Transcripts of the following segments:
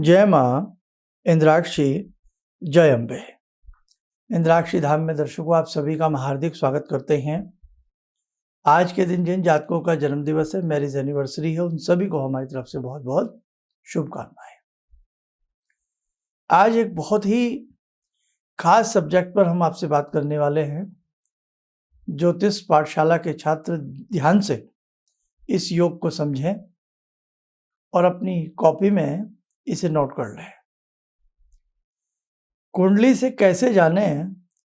जय माँ इंद्राक्षी, जय अम्बे। इंद्राक्षी धाम में दर्शकों आप सभी का हम हार्दिक स्वागत करते हैं। आज के दिन जिन जातकों का जन्म दिवस है, मैरिज एनिवर्सरी है, उन सभी को हमारी तरफ से बहुत बहुत शुभकामनाएं। आज एक बहुत ही खास सब्जेक्ट पर हम आपसे बात करने वाले हैं। ज्योतिष पाठशाला के छात्र ध्यान से इस योग को समझें और अपनी कॉपी में इसे नोट कर लें। कुंडली से कैसे जानें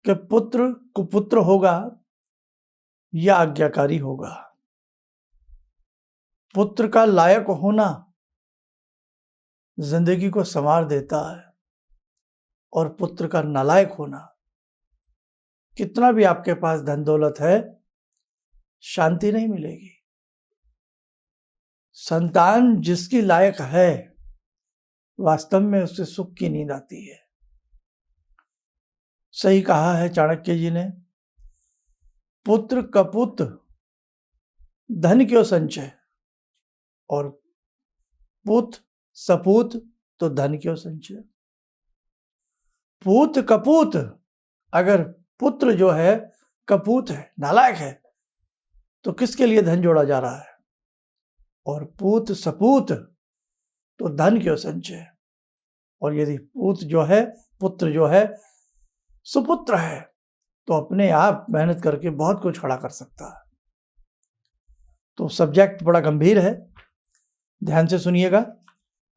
कि पुत्र कुपुत्र होगा या आज्ञाकारी होगा। पुत्र का लायक होना जिंदगी को संवार देता है और पुत्र का नालायक होना, कितना भी आपके पास धन दौलत है, शांति नहीं मिलेगी। संतान जिसकी लायक है, वास्तव में उससे सुख की नींद आती है। सही कहा है चाणक्य जी ने, पुत्र कपूत धन क्यों संचय, और पुत सपूत तो धन क्यों संचय। पूत कपूत, अगर पुत्र जो है कपूत है, नालायक है, तो किसके लिए धन जोड़ा जा रहा है। और पूत सपूत तो धन क्यों संचय। और यदि पूत जो है, पुत्र जो है सुपुत्र है, तो अपने आप मेहनत करके बहुत कुछ खड़ा कर सकता है। तो सब्जेक्ट बड़ा गंभीर है, ध्यान से सुनिएगा।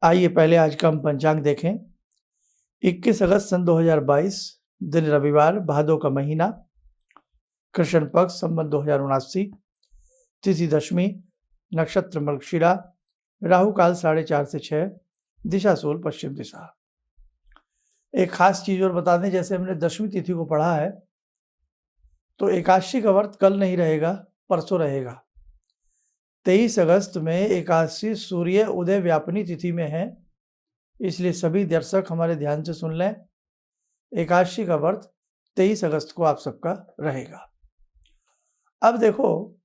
आइए पहले आज का हम पंचांग देखें। 21 अगस्त सन 2022, दिन रविवार, भादो का महीना, कृष्ण पक्ष, संवत 2079, तिथि दशमी, नक्षत्र मृगशिरा, राहु काल 4:30 से 6, दिशा सूल पश्चिम दिशा। एक खास चीज और बता दें, जैसे हमने दशमी तिथि को पढ़ा है, तो एकादशी का व्रत कल नहीं रहेगा, परसों रहेगा। 23 अगस्त में एकादशी सूर्य उदय व्यापनी तिथि में है, इसलिए सभी दर्शक हमारे ध्यान से सुन लें। एकादशी का व्रत 23 अगस्त को आप सबका रहेगा। अब देखो,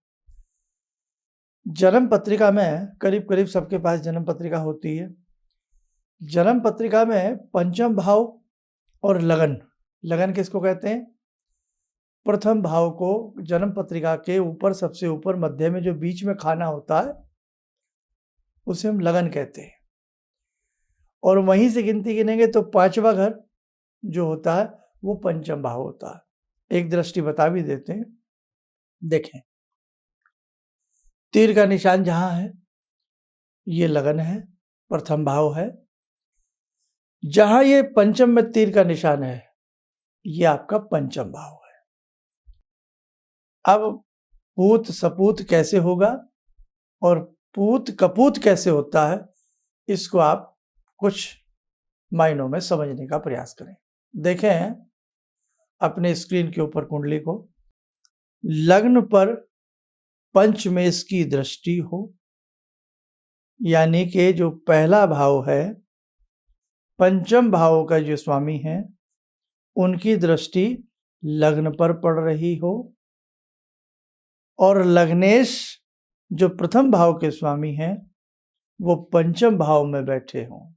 जन्म पत्रिका में करीब करीब सबके पास जन्म पत्रिका होती है। जन्म पत्रिका में पंचम भाव और लगन, लगन किसको कहते हैं, प्रथम भाव को जन्म पत्रिका के ऊपर, सबसे ऊपर मध्य में जो बीच में खाना होता है, उसे हम लगन कहते हैं। और वहीं से गिनती गिनेंगे तो पांचवा घर जो होता है वो पंचम भाव होता है। एक दृष्टि बता भी देते हैं, देखें। तीर का निशान जहां है, ये लगन है, प्रथम भाव है। जहां ये पंचम में तीर का निशान है, ये आपका पंचम भाव है। अब पूत सपूत कैसे होगा और पूत कपूत कैसे होता है, इसको आप कुछ मायनों में समझने का प्रयास करें। देखें अपने स्क्रीन के ऊपर कुंडली को। लग्न पर पंचमेश की दृष्टि हो, यानी कि जो पहला भाव है, पंचम भाव का जो स्वामी है, उनकी दृष्टि लग्न पर पड़ रही हो, और लग्नेश जो प्रथम भाव के स्वामी हैं, वो पंचम भाव में बैठे हों।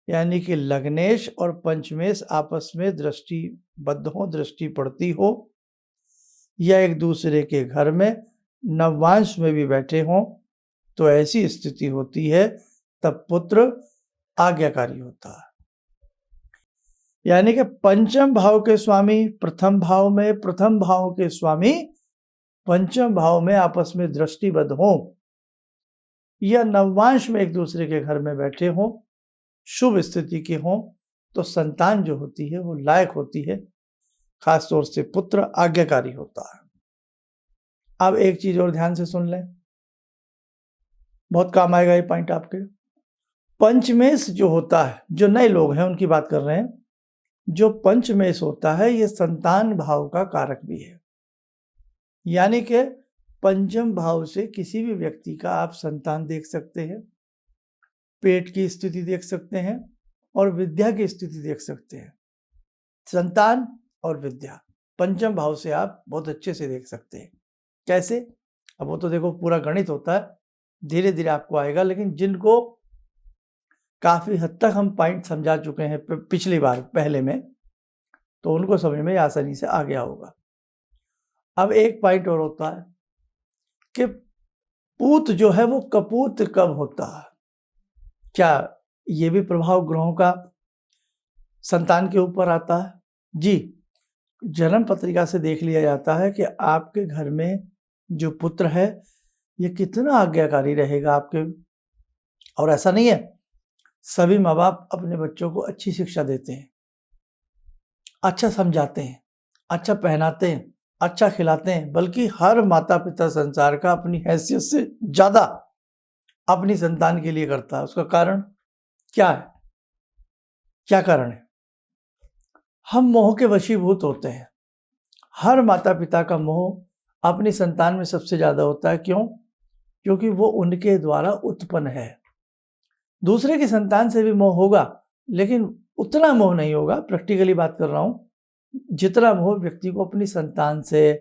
यानी कि लग्नेश और पंचमेश आपस में दृष्टिबद्ध हो, दृष्टि पड़ती हो, या एक दूसरे के घर में नवांश में भी बैठे हों, तो ऐसी स्थिति होती है, तब पुत्र आज्ञाकारी होता है। यानी कि पंचम भाव के स्वामी प्रथम भाव में, प्रथम भाव के स्वामी पंचम भाव में आपस में दृष्टिबद्ध हो, या नवांश में एक दूसरे के घर में बैठे हों, शुभ स्थिति के हों, तो संतान जो होती है वो लायक होती है, खास तौर से पुत्र आज्ञाकारी होता है। अब एक चीज और ध्यान से सुन लें, बहुत काम आएगा ये पॉइंट आपके। पंचमेश जो होता है, जो नए लोग हैं उनकी बात कर रहे हैं, जो पंचमेश होता है ये संतान भाव का कारक भी है। यानी कि पंचम भाव से किसी भी व्यक्ति का आप संतान देख सकते हैं, पेट की स्थिति देख सकते हैं, और विद्या की स्थिति देख सकते हैं। संतान और विद्या पंचम भाव से आप बहुत अच्छे से देख सकते हैं। कैसे? अब वो तो देखो पूरा गणित होता है, धीरे धीरे आपको आएगा, लेकिन जिनको काफ़ी हद तक हम पॉइंट समझा चुके हैं पिछली बार पहले में, तो उनको समझ में आसानी से आ गया होगा। अब एक पॉइंट और होता है कि पूत जो है वो कपूत कब होता है। क्या ये भी प्रभाव ग्रहों का संतान के ऊपर आता है? जी, जन्म पत्रिका से देख लिया जाता है कि आपके घर में जो पुत्र है ये कितना आज्ञाकारी रहेगा आपके। और ऐसा नहीं है, सभी माँ बाप अपने बच्चों को अच्छी शिक्षा देते हैं, अच्छा समझाते हैं, अच्छा पहनाते हैं, अच्छा खिलाते हैं, बल्कि हर माता पिता संसार का अपनी हैसियत से ज़्यादा अपनी संतान के लिए करता है। उसका कारण क्या है? क्या कारण है? हम मोह के वशीभूत होते हैं। हर माता पिता का मोह अपनी संतान में सबसे ज़्यादा होता है। क्यों? क्योंकि वो उनके द्वारा उत्पन्न है। दूसरे की संतान से भी मोह होगा, लेकिन उतना मोह नहीं होगा, प्रैक्टिकली बात कर रहा हूँ, जितना मोह व्यक्ति को अपनी संतान से,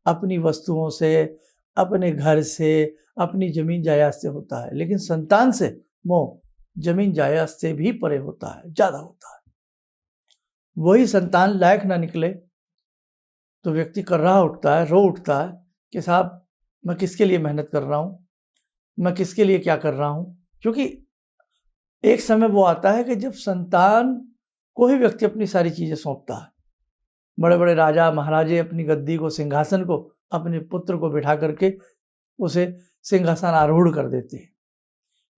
अपनी वस्तुओं से, अपने घर से, अपनी जमीन जायदाद से होता है। लेकिन संतान से मोह जमीन जायदाद से भी परे होता है, ज़्यादा होता है। वही संतान लायक ना निकले तो व्यक्ति कर्राह उठता है, रो उठता है कि साहब मैं किसके लिए मेहनत कर रहा हूँ, मैं किसके लिए क्या कर रहा हूँ। क्योंकि एक समय वो आता है कि जब संतान को ही व्यक्ति अपनी सारी चीज़ें सौंपता है। बड़े बड़े राजा महाराजे अपनी गद्दी को, सिंहासन को अपने पुत्र को बिठा करके उसे सिंहासन आरूढ़ कर देते हैं।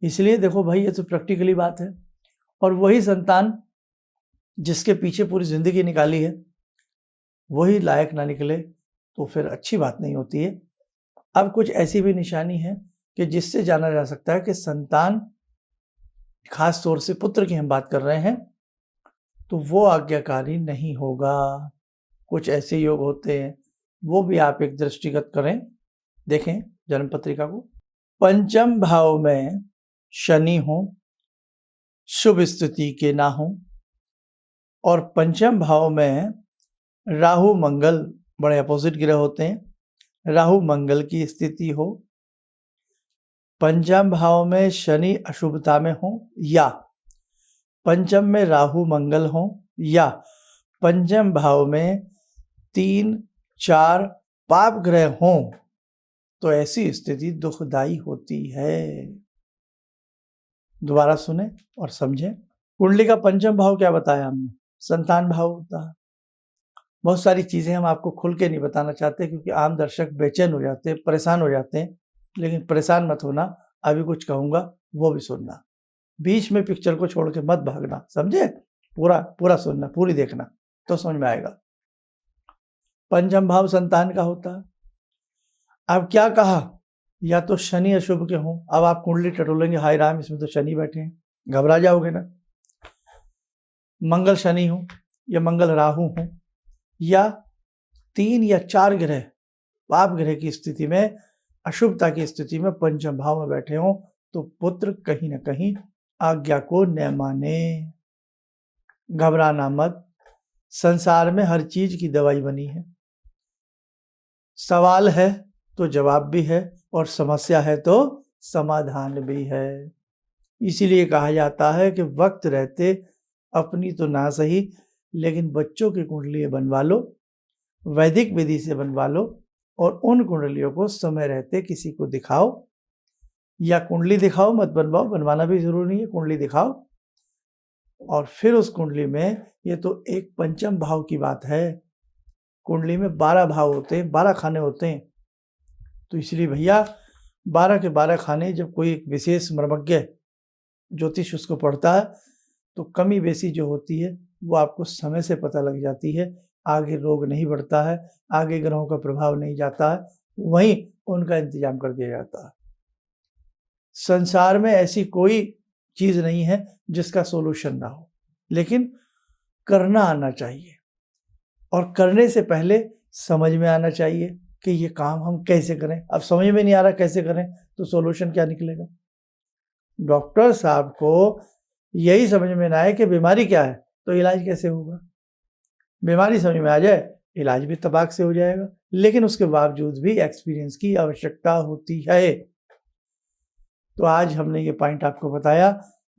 इसलिए देखो भाई, ये तो प्रैक्टिकली बात है। और वही संतान जिसके पीछे पूरी ज़िंदगी निकाली है, वही लायक ना निकले तो फिर अच्छी बात नहीं होती है। अब कुछ ऐसी भी निशानी है कि जिससे जाना जा सकता है कि संतान, खास तौर से पुत्र की हम बात कर रहे हैं, तो वो आज्ञाकारी नहीं होगा। कुछ ऐसे योग होते हैं, वो भी आप एक दृष्टिगत करें, देखें जन्म पत्रिका को। पंचम भाव में शनि हो, शुभ स्थिति के ना हो, और पंचम भाव में राहु मंगल, बड़े अपोजिट ग्रह होते हैं, राहु मंगल की स्थिति हो, पंचम भाव में शनि अशुभता में हो, या पंचम में राहु मंगल हो, या पंचम भाव में 3, 4 पाप ग्रह हों, तो ऐसी स्थिति दुखदाई होती है। दोबारा सुने और समझें। कुंडली का पंचम भाव क्या बताया हमने? संतान भाव होता है। बहुत सारी चीज़ें हम आपको खुल के नहीं बताना चाहते, क्योंकि आम दर्शक बेचैन हो जाते हैं, परेशान हो जाते हैं। लेकिन परेशान मत होना, अभी कुछ कहूँगा वो भी सुनना, बीच में पिक्चर को छोड़ के मत भागना, समझे? पूरा सुनना, पूरी देखना, तो समझ में आएगा। पंचम भाव संतान का होता है। अब क्या कहा? या तो शनि अशुभ के हों। अब आप कुंडली टटोलेंगे, हाय राम इसमें तो शनि बैठे हैं, घबरा जाओगे ना। मंगल शनि हो या मंगल राहु हो, या 3 या 4 ग्रह पाप ग्रह की स्थिति में, अशुभता की स्थिति में पंचम भाव में बैठे हों, तो पुत्र कहीं ना कहीं आज्ञा को न माने। घबराना मत, संसार में हर चीज की दवाई बनी है। सवाल है तो जवाब भी है, और समस्या है तो समाधान भी है। इसीलिए कहा जाता है कि वक्त रहते अपनी तो ना सही, लेकिन बच्चों की कुंडली बनवा लो, वैदिक विधि से बनवा लो, और उन कुंडलियों को समय रहते किसी को दिखाओ, या कुंडली दिखाओ, मत बनवाओ, बनवाना भी जरूरी नहीं है, कुंडली दिखाओ। और फिर उस कुंडली में, ये तो एक पंचम भाव की बात है, कुंडली में 12 भाव होते हैं, 12 खाने होते हैं। तो इसलिए भैया 12 के 12 खाने, जब कोई एक विशेष मर्मज्ञ ज्योतिष उसको पढ़ता है, तो कमी बेसी जो होती है वो आपको समय से पता लग जाती है। आगे रोग नहीं बढ़ता है, आगे ग्रहों का प्रभाव नहीं जाता है, वहीं उनका इंतजाम कर दिया जाता है। संसार में ऐसी कोई चीज नहीं है जिसका सॉल्यूशन ना हो, लेकिन करना आना चाहिए, और करने से पहले समझ में आना चाहिए कि ये काम हम कैसे करें। अब समझ में नहीं आ रहा कैसे करें, तो सॉल्यूशन क्या निकलेगा? डॉक्टर साहब को यही समझ में ना आए कि बीमारी क्या है, तो इलाज कैसे होगा? बीमारी समझ में आ जाए, इलाज भी तबाक से हो जाएगा। लेकिन उसके बावजूद भी एक्सपीरियंस की आवश्यकता होती है। तो आज हमने ये पॉइंट आपको बताया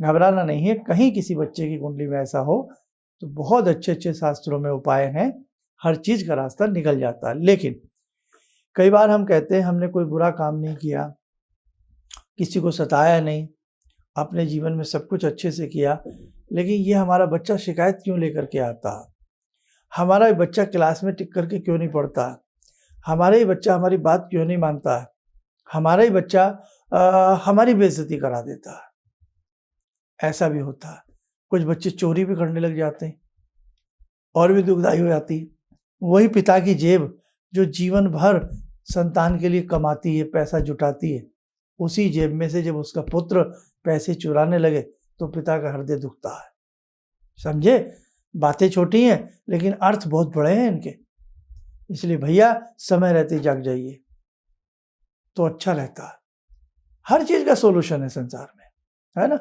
घबराना नहीं है। कहीं किसी बच्चे की कुंडली में ऐसा हो तो बहुत अच्छे अच्छे शास्त्रों में उपाय हैं, हर चीज़ का रास्ता निकल जाता है। लेकिन कई बार हम कहते हैं हमने कोई बुरा काम नहीं किया, किसी को सताया नहीं, अपने जीवन में सब कुछ अच्छे से किया, लेकिन ये हमारा बच्चा शिकायत क्यों लेकर के आता, हमारा ही बच्चा क्लास में टिक करके क्यों नहीं पढ़ता, हमारा ही बच्चा हमारी बात क्यों नहीं मानता, हमारा ही बच्चा हमारी बेइज्जती करा देता है। ऐसा भी होता है। कुछ बच्चे चोरी भी करने लग जाते हैं और भी दुखदाई हो जाती है। वही पिता की जेब जो जीवन भर संतान के लिए कमाती है, पैसा जुटाती है, उसी जेब में से जब उसका पुत्र पैसे चुराने लगे तो पिता का हृदय दुखता है। समझे? बातें छोटी हैं लेकिन अर्थ बहुत बड़े हैं इनके। इसलिए भैया समय रहते जाग जाइए तो अच्छा रहता है। हर चीज का सोल्यूशन है संसार में, है ना।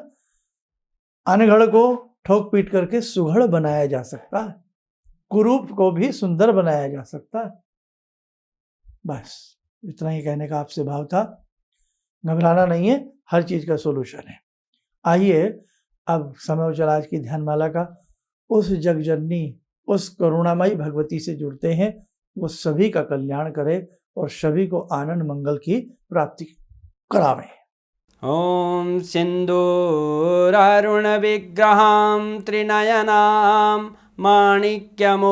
अनगढ़ को ठोक पीट करके सुघड़ बनाया जा सकता है, कुरूप को भी सुंदर बनाया जा सकता है। बस इतना ही कहने का आपसे भाव था। घबराना नहीं है, हर चीज का सोल्यूशन है। आइए अब समय हो चला आज की ध्यानमाला का। उस जगजननी, उस करुणामयी भगवती से जुड़ते हैं, वो सभी का कल्याण करे और सभी को आनंद मंगल की प्राप्ति करावे। ओम सिंदूरारुण विग्रहां त्रिनयनां माणिक्यमूले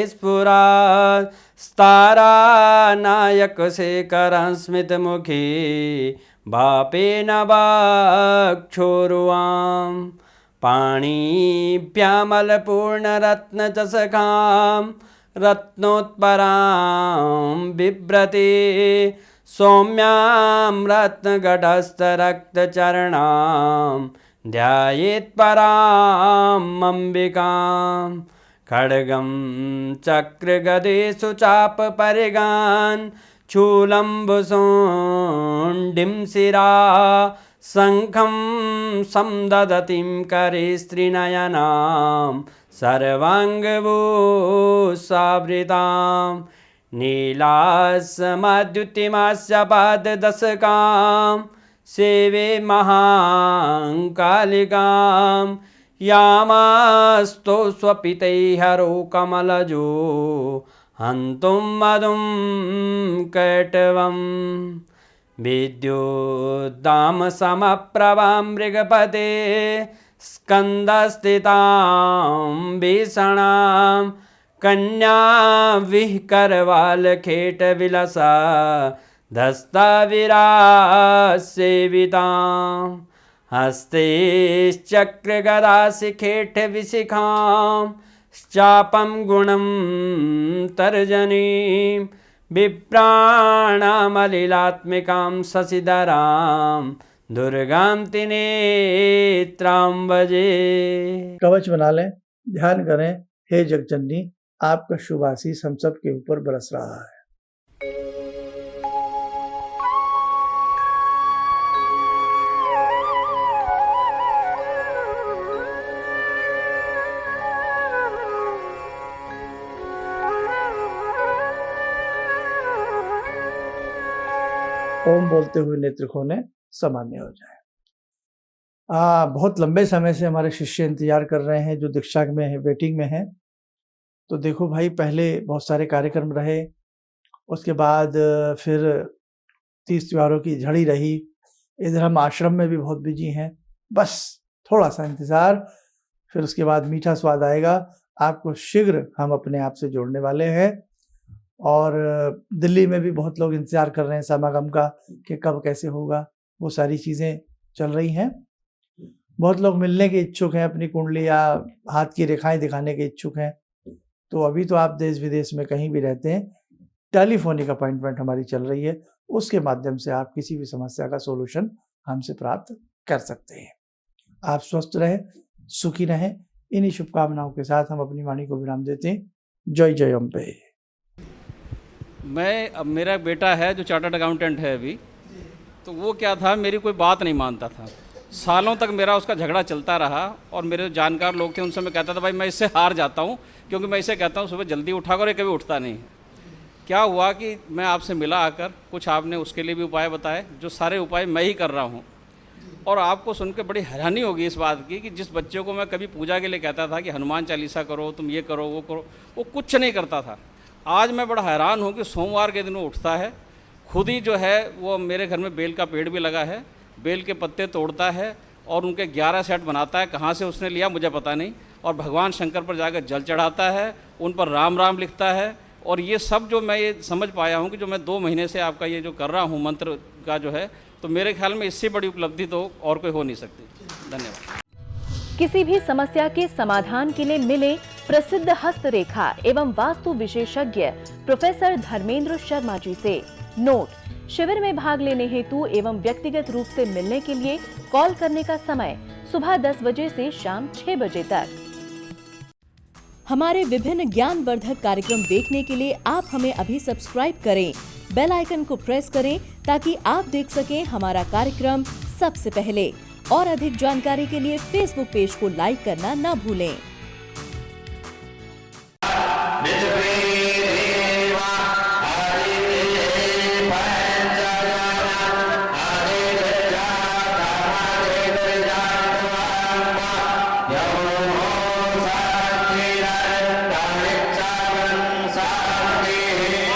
स्फुरात् स्तारानायक शेखरं स्मितमुखी बापेन वक्षोरुवां पाणिभ्यामलपूर्णरत्नचषकां रत्नोत्परां बिभ्रति सौम्यां रत्नगटस्थरक्तचरणां ध्यायेत्परां अम्बिकां खड्गं चक्रगदेषु चापपरिगान् चूलम्बुसुण्डिं शिरा शङ्खं संदधतीं करे स्त्रीनयनां सर्वाङ्गभूषावृतां नीलासमद्युतिमास्य पाददशकां सेवे महाकालिकां यामास्तो स्वपितैहरो कमलजो हन्तुं मधुं कैटवं विद्युद्दामसमप्रभां मृगपते स्कन्दस्थितां भीषणां कन्या विहकरवालखेटविलसा धस्ताविरासेवितां हस्तैश्चक्रगदाशिखेटविशिखां चापं गुणं तर्जनीं विप्राणामलिलात्मिकां शशिधरां दुर्गां त्रिनेत्रां भजे। कवच बना लें, ध्यान करें। हे जगजननी, आपका शुभ आशीष हम सब के ऊपर बरस रहा है। ओम बोलते हुए नेत्र खोलें, सामान्य हो जाए। बहुत लंबे समय से हमारे शिष्य इंतजार कर रहे हैं जो दीक्षा में है, वेटिंग में है। तो देखो भाई, पहले बहुत सारे कार्यक्रम रहे, उसके बाद फिर 30 त्योहारों की झड़ी रही, इधर हम आश्रम में भी बहुत बिजी हैं। बस थोड़ा सा इंतज़ार, फिर उसके बाद मीठा स्वाद आएगा। आपको शीघ्र हम अपने आप से जोड़ने वाले हैं। और दिल्ली में भी बहुत लोग इंतज़ार कर रहे हैं समागम का कि कब कैसे होगा, वो सारी चीज़ें चल रही हैं। बहुत लोग मिलने के इच्छुक हैं, अपनी कुंडली या हाथ की रेखाएं दिखाने के इच्छुक हैं। तो अभी तो आप देश विदेश में कहीं भी रहते हैं, टेलीफोनिक अपॉइंटमेंट हमारी चल रही है, उसके माध्यम से आप किसी भी समस्या का सोल्यूशन हमसे प्राप्त कर सकते हैं। आप स्वस्थ रहें, सुखी रहें, इन्हीं शुभकामनाओं के साथ हम अपनी वाणी को विराम देते हैं। जय जय अम्बे। अब मेरा बेटा है जो चार्टर्ड अकाउंटेंट है अभी, तो वो क्या था, मेरी कोई बात नहीं मानता था। सालों तक मेरा उसका झगड़ा चलता रहा और मेरे जानकार लोग थे, उनसे मैं कहता था भाई मैं इससे हार जाता हूँ, क्योंकि मैं इसे कहता हूँ सुबह जल्दी उठा कर, ये कभी उठता नहीं। क्या हुआ कि मैं आपसे मिला आकर, कुछ आपने उसके लिए भी उपाय बताए, जो सारे उपाय मैं ही कर रहा हूँ। और आपको सुन के बड़ी हैरानी होगी इस बात की कि जिस बच्चे को मैं कभी पूजा के लिए कहता था कि हनुमान चालीसा करो, तुम ये करो, वो कुछ नहीं करता था। आज मैं बड़ा हैरान हूँ कि सोमवार के दिन वो उठता है, खुद ही जो है वो मेरे घर में बेल का पेड़ भी लगा है, बेल के पत्ते तोड़ता है और उनके 11 सेट बनाता है। कहाँ से उसने लिया मुझे पता नहीं, और भगवान शंकर पर जाकर जल चढ़ाता है, उन पर राम राम लिखता है। और ये सब जो मैं ये समझ पाया हूँ कि जो मैं 2 महीने से आपका ये जो कर रहा हूँ मंत्र का जो है, तो मेरे ख्याल में इससे बड़ी उपलब्धि तो और कोई हो नहीं सकती। धन्यवाद। किसी भी समस्या के समाधान के लिए मिले प्रसिद्ध हस्तरेखा एवं वास्तु विशेषज्ञ प्रोफेसर धर्मेंद्र शर्मा जी से। नोट: शिविर में भाग लेने हेतु एवं व्यक्तिगत रूप से मिलने के लिए कॉल करने का समय सुबह 10 बजे से शाम 6 बजे तक। हमारे विभिन्न ज्ञानवर्धक कार्यक्रम देखने के लिए आप हमें अभी सब्सक्राइब करें, बेल आइकन को प्रेस करें ताकि आप देख सकें हमारा कार्यक्रम सबसे पहले। और अधिक जानकारी के लिए फेसबुक पेज को लाइक करना न भूलें।